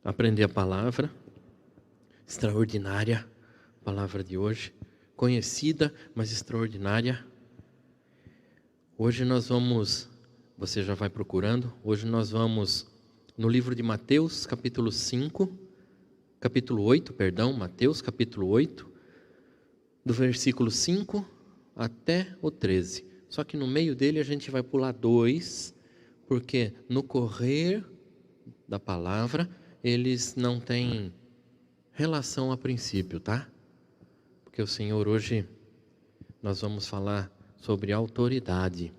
aprender a palavra extraordinária, a palavra de hoje, conhecida, mas extraordinária. Hoje nós vamos, você já vai procurando, hoje nós vamos no livro de Mateus, capítulo 8, Mateus, capítulo 8, do versículo 5 até o 13. Só que no meio dele a gente vai pular 2, porque no correr da palavra, eles não têm relação a princípio, tá? Porque o Senhor hoje, nós vamos falar sobre autoridade.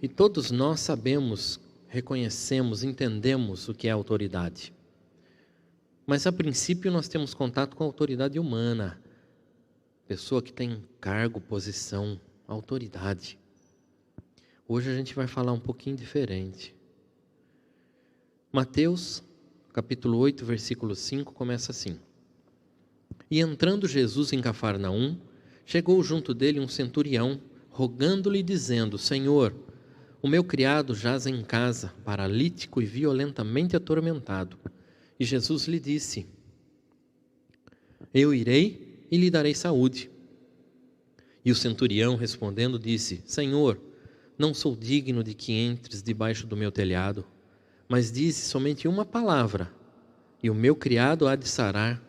E todos nós sabemos, reconhecemos, entendemos o que é autoridade. Mas a princípio nós temos contato com a autoridade humana. Pessoa que tem cargo, posição, autoridade. Hoje a gente vai falar um pouquinho diferente. Mateus, capítulo 8, versículo 5, começa assim. E entrando Jesus em Cafarnaum, chegou junto dele um centurião, rogando-lhe, dizendo: Senhor, o meu criado jaz em casa, paralítico e violentamente atormentado. E Jesus lhe disse: Eu irei e lhe darei saúde. E o centurião, respondendo, disse: Senhor, não sou digno de que entres debaixo do meu telhado, mas dize somente uma palavra, e o meu criado há de sarar,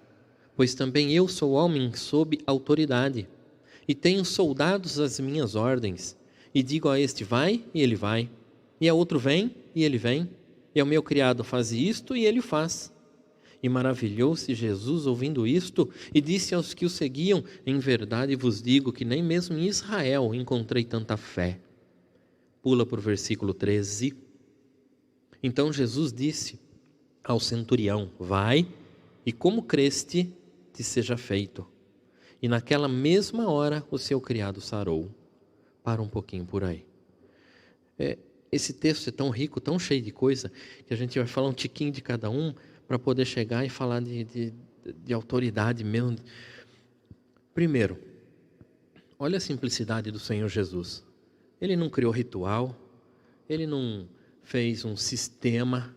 pois também eu sou homem sob autoridade, e tenho soldados às minhas ordens, e digo a este vai, e ele vai, e a outro vem, e ele vem, e ao meu criado faz isto, e ele faz. E maravilhou-se Jesus ouvindo isto, e disse aos que o seguiam: Em verdade vos digo que nem mesmo em Israel encontrei tanta fé. Pula para o versículo 13. Então Jesus disse ao centurião: Vai, e como creste, te seja feito. E naquela mesma hora o seu criado sarou. Para um pouquinho por aí. Esse texto é tão rico, tão cheio de coisa, que a gente vai falar um tiquinho de cada um, para poder chegar e falar de autoridade mesmo. Primeiro, olha a simplicidade do Senhor Jesus. Ele não criou ritual, ele não fez um sistema.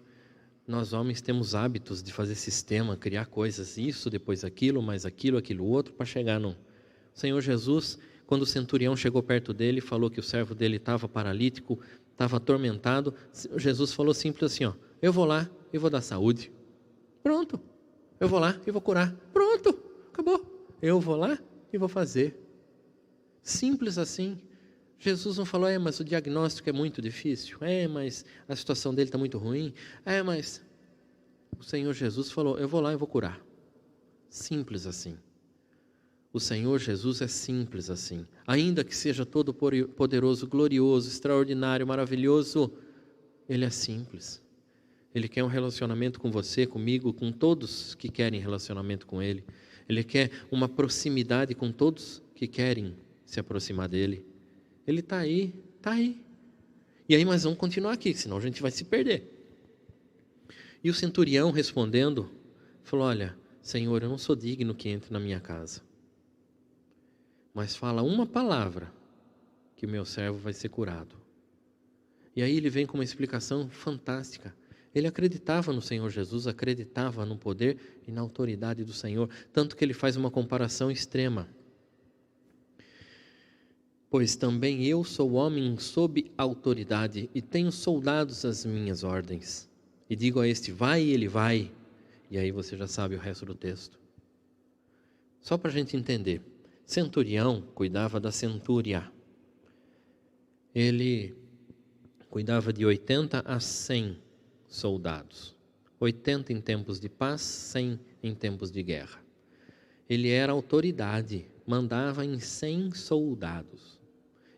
Nós homens temos hábitos de fazer sistema, criar coisas, isso, depois aquilo, mais aquilo, aquilo outro, para chegar no... O Senhor Jesus, quando o centurião chegou perto dele, falou que o servo dele estava paralítico, estava atormentado, Jesus falou simples assim, eu vou lá e vou dar saúde. Pronto, eu vou lá e vou curar. Pronto, acabou. Eu vou lá e vou fazer. Simples assim. Jesus não falou, mas o diagnóstico é muito difícil. Mas a situação dele está muito ruim. Mas o Senhor Jesus falou, eu vou lá e vou curar. Simples assim. O Senhor Jesus é simples assim. Ainda que seja todo poderoso, glorioso, extraordinário, maravilhoso, Ele é simples. Ele quer um relacionamento com você, comigo, com todos que querem relacionamento com Ele. Ele quer uma proximidade com todos que querem se aproximar dEle. Ele está aí, está aí. E aí nós vamos continuar aqui, senão a gente vai se perder. E o centurião respondendo, falou, olha, Senhor, eu não sou digno que entre na minha casa. Mas fala uma palavra que o meu servo vai ser curado. E aí ele vem com uma explicação fantástica. Ele acreditava no Senhor Jesus, acreditava no poder e na autoridade do Senhor, tanto que ele faz uma comparação extrema. Pois também eu sou homem sob autoridade e tenho soldados às minhas ordens. E digo a este, vai, e ele vai. E aí você já sabe o resto do texto. Só para a gente entender. Centurião cuidava da centúria. Ele cuidava de 80 a 100 soldados. 80 em tempos de paz, 100 em tempos de guerra. Ele era autoridade, mandava em 100 soldados.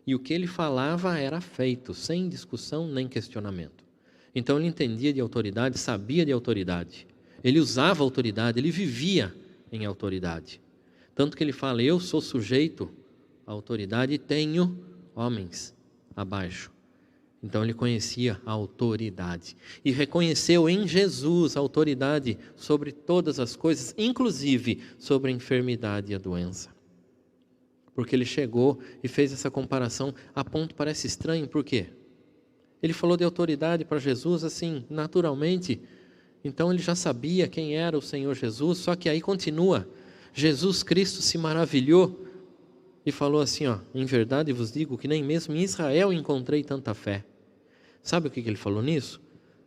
E o que ele falava era feito, sem discussão nem questionamento. Então ele entendia de autoridade, sabia de autoridade. Ele usava autoridade, ele vivia em autoridade. Tanto que ele fala, eu sou sujeito à autoridade e tenho homens abaixo. Então ele conhecia a autoridade e reconheceu em Jesus a autoridade sobre todas as coisas, inclusive sobre a enfermidade e a doença. Porque ele chegou e fez essa comparação, a ponto parece estranho, por quê? Ele falou de autoridade para Jesus assim, naturalmente, Então ele já sabia quem era o Senhor Jesus, só que aí continua. Jesus Cristo se maravilhou e falou assim, ó, em verdade vos digo que nem mesmo em Israel encontrei tanta fé. Sabe o que ele falou nisso?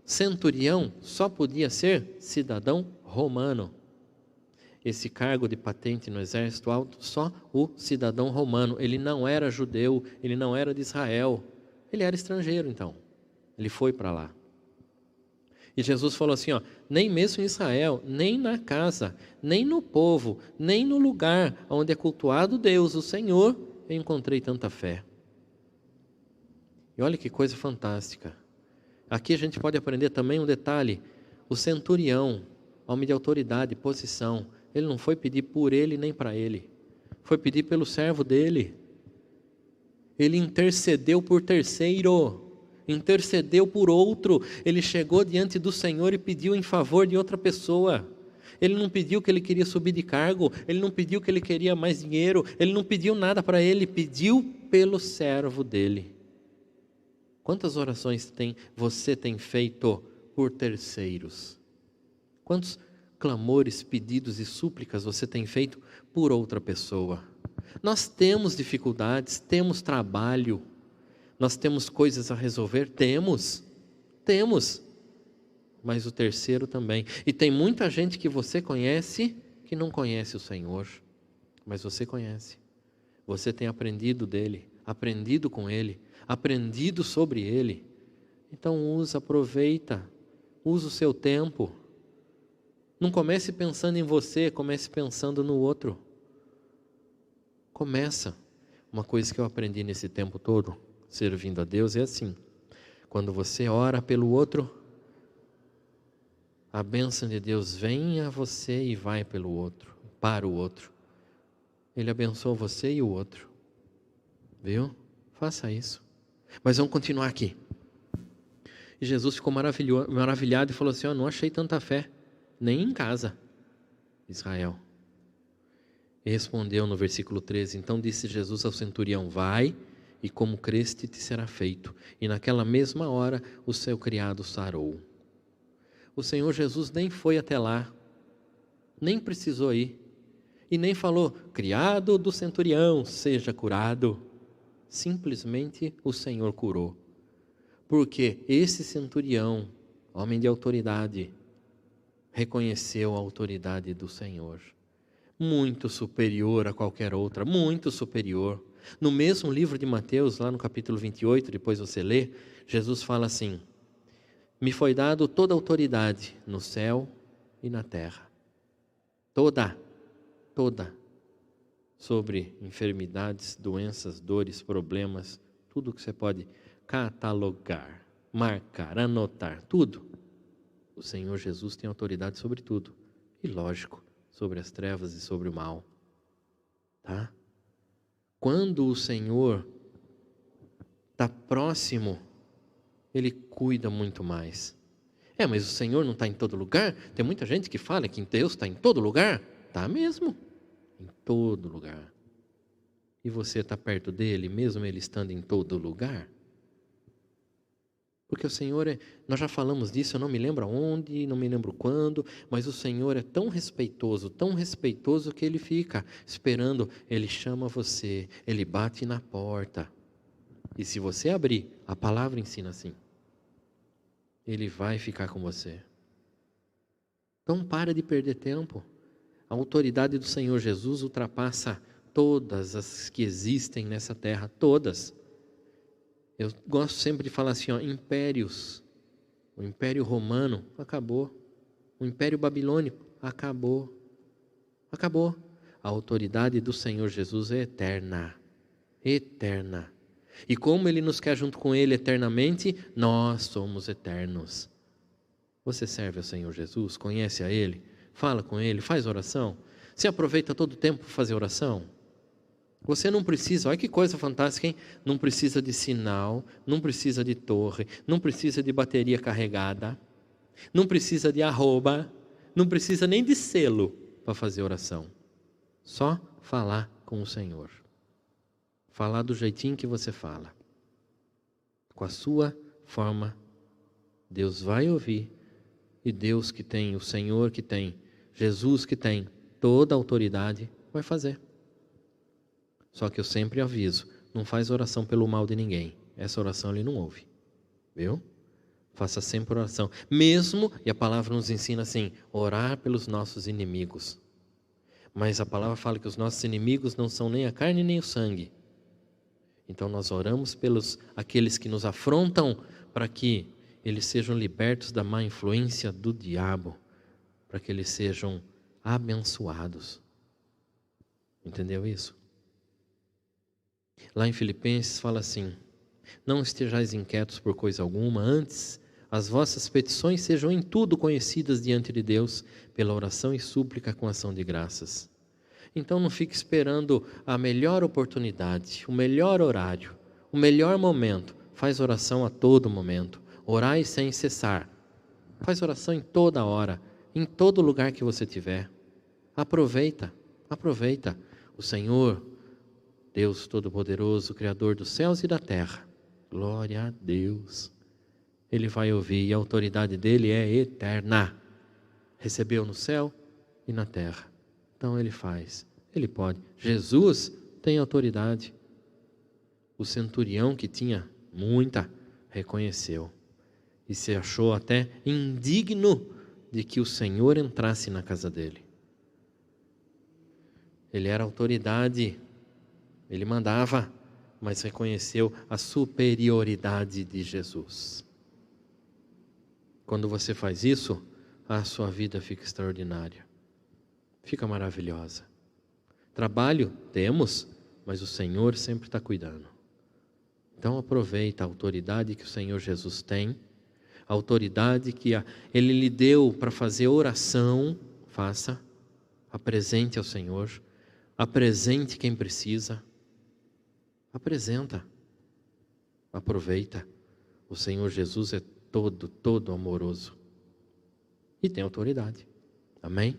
Centurião só podia ser cidadão romano. Esse cargo de patente no exército alto, só o cidadão romano. Ele não era judeu, ele não era de Israel. Ele era estrangeiro, então. Ele foi para lá. E Jesus falou assim, ó, nem mesmo em Israel, nem na casa, nem no povo, nem no lugar onde é cultuado Deus, o Senhor, eu encontrei tanta fé. E olha que coisa fantástica. Aqui a gente pode aprender também um detalhe. O centurião, homem de autoridade, posição, ele não foi pedir por ele nem para ele. Foi pedir pelo servo dele. Ele intercedeu por terceiro. Intercedeu por outro. Ele chegou diante do Senhor e pediu em favor de outra pessoa. Ele não pediu que ele queria subir de cargo. Ele não pediu que ele queria mais dinheiro. Ele não pediu nada para ele. Pediu pelo servo dele. Quantas orações você tem feito por terceiros? Quantos clamores, pedidos e súplicas você tem feito por outra pessoa? Nós temos dificuldades, temos trabalho, nós temos coisas a resolver, temos, mas o terceiro também. E tem muita gente que você conhece que não conhece o Senhor, mas você conhece. Você tem aprendido dele, aprendido com ele, aprendido sobre ele. Então aproveita, usa o seu tempo. Não comece pensando em você, comece pensando no outro. Começa. Uma coisa que eu aprendi nesse tempo todo, servindo a Deus, é assim. Quando você ora pelo outro, a bênção de Deus vem a você e vai pelo outro, para o outro. Ele abençoa você e o outro. Viu? Faça isso. Mas vamos continuar aqui. E Jesus ficou maravilhado e falou assim, não achei tanta fé, nem em casa, Israel. E respondeu no versículo 13, então disse Jesus ao centurião, vai, e como creste te será feito. E naquela mesma hora o seu criado sarou. O Senhor Jesus nem foi até lá, nem precisou ir, e nem falou, criado do centurião, seja curado. Simplesmente o Senhor curou. Porque esse centurião, homem de autoridade, reconheceu a autoridade do Senhor. Muito superior a qualquer outra, muito superior. No mesmo livro de Mateus, lá no capítulo 28, depois você lê, Jesus fala assim, me foi dado toda a autoridade no céu e na terra. Toda. Sobre enfermidades, doenças, dores, problemas, tudo que você pode catalogar, marcar, anotar, tudo. O Senhor Jesus tem autoridade sobre tudo. E lógico, sobre as trevas e sobre o mal. Tá? Quando o Senhor está próximo, Ele cuida muito mais. Mas o Senhor não está em todo lugar? Tem muita gente que fala que Deus está em todo lugar. Está mesmo. Em todo lugar. E você está perto dele, mesmo ele estando em todo lugar? Porque o Senhor nós já falamos disso, eu não me lembro aonde, não me lembro quando, mas o Senhor é tão respeitoso que Ele fica esperando, Ele chama você, Ele bate na porta. E se você abrir, a palavra ensina assim, Ele vai ficar com você. Então para de perder tempo. A autoridade do Senhor Jesus ultrapassa todas as que existem nessa terra, todas. Eu gosto sempre de falar assim, impérios. O Império Romano acabou. O Império Babilônico acabou. Acabou. A autoridade do Senhor Jesus é eterna. Eterna. E como Ele nos quer junto com Ele eternamente, nós somos eternos. Você serve ao Senhor Jesus? Conhece a Ele? Fala com Ele? Faz oração? Você aproveita todo o tempo para fazer oração? Você não precisa, olha que coisa fantástica, hein? Não precisa de sinal, não precisa de torre, não precisa de bateria carregada, não precisa de arroba, não precisa nem de selo para fazer oração. Só falar com o Senhor. Falar do jeitinho que você fala. Com a sua forma, Deus vai ouvir E Deus que tem, o Senhor que tem, Jesus que tem toda a autoridade, vai fazer. Só que eu sempre aviso, não faz oração pelo mal de ninguém. Essa oração ele não ouve. Viu? Faça sempre oração. Mesmo, e a palavra nos ensina assim, orar pelos nossos inimigos. Mas a palavra fala que os nossos inimigos não são nem a carne nem o sangue. Então nós oramos pelos aqueles que nos afrontam para que eles sejam libertos da má influência do diabo, para que eles sejam abençoados. Entendeu isso? Lá em Filipenses fala assim: não estejais inquietos por coisa alguma, antes as vossas petições sejam em tudo conhecidas diante de Deus, pela oração e súplica com ação de graças. Então não fique esperando a melhor oportunidade, o melhor horário, o melhor momento. Faz oração a todo momento. Orai sem cessar. Faz oração em toda hora, em todo lugar que você estiver. Aproveita. O Senhor, Deus Todo-Poderoso, Criador dos céus e da terra. Glória a Deus. Ele vai ouvir e a autoridade dele é eterna. Recebeu no céu e na terra. Então ele faz, ele pode. Jesus tem autoridade. O centurião que tinha muita, reconheceu. E se achou até indigno de que o Senhor entrasse na casa dele. Ele era autoridade, ele mandava, mas reconheceu a superioridade de Jesus. Quando você faz isso, a sua vida fica extraordinária. Fica maravilhosa. Trabalho temos, mas o Senhor sempre está cuidando. Então aproveita a autoridade que o Senhor Jesus tem, a autoridade que Ele lhe deu para fazer oração, faça, apresente ao Senhor, apresente quem precisa, apresenta, aproveita. O Senhor Jesus é todo amoroso e tem autoridade. Amém?